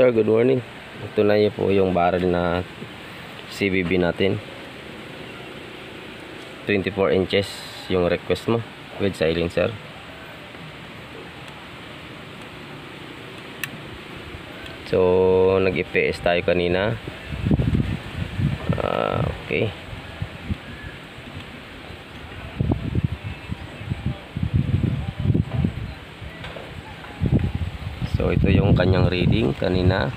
sir, good morning. Ito na yun po yung barrel na CVB natin. 24 inches yung request mo with silencer. So nag-EPS tayo kanina. Okay. So ito yung kanyang reading kanina.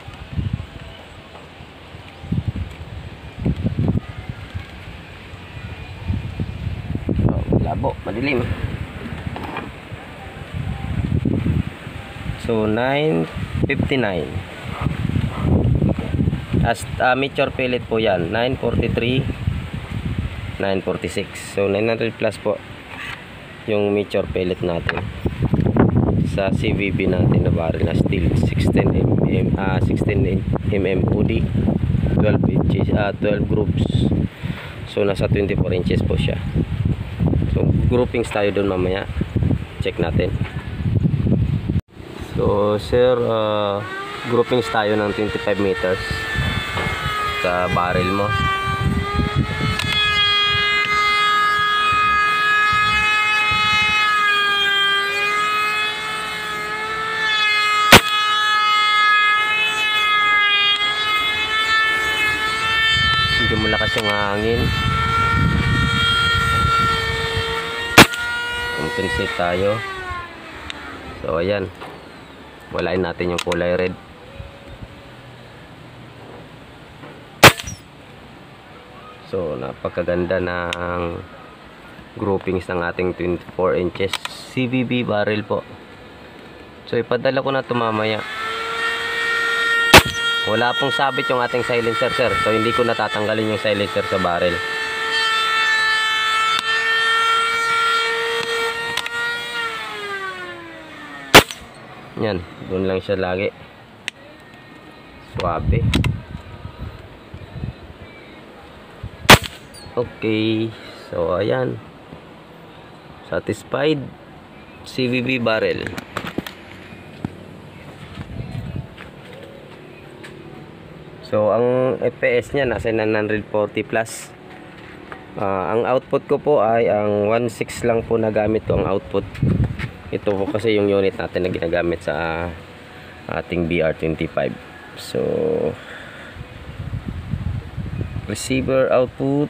Labo, madilim. So 959. As mature pellet po yan, 943, 946. So 900 plus po yung mature pellet natin sa CVB natin na barrel na steel 16 mm OD, 12 inches, 12 groups. So nasa 24 inches po siya. So groupings tayo doon mamaya, check natin. So sir, groupings tayo ng 25 meters sa barrel mo. Medyo malakas yung hangin. Compensate tayo. So ayan, walain natin yung kulay red. So napakaganda ng groupings ng ating 24 inches CVB barrel po. So ipadala ko na ito mamaya. Wala pong sabit yung ating silencer, sir. So hindi ko natatanggalin yung silencer sa barrel. Yan, doon lang siya lagi. Suabe. Okay. So ayan. Satisfied CVB barrel. So ang FPS niya nasa 940 plus. Ang output ko po ay ang 1.6 lang po na gamit ko ang output. Ito po kasi yung unit natin na ginagamit sa ating BR25. So receiver output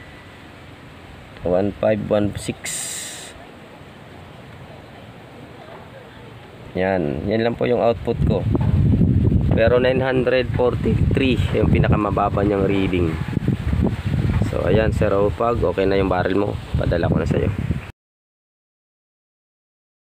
1516. Yan lang po yung output ko. Pero 943 yung pinakamababa niyang reading. So ayan sir, pag okay na yung barrel mo, padala ko na sa iyo.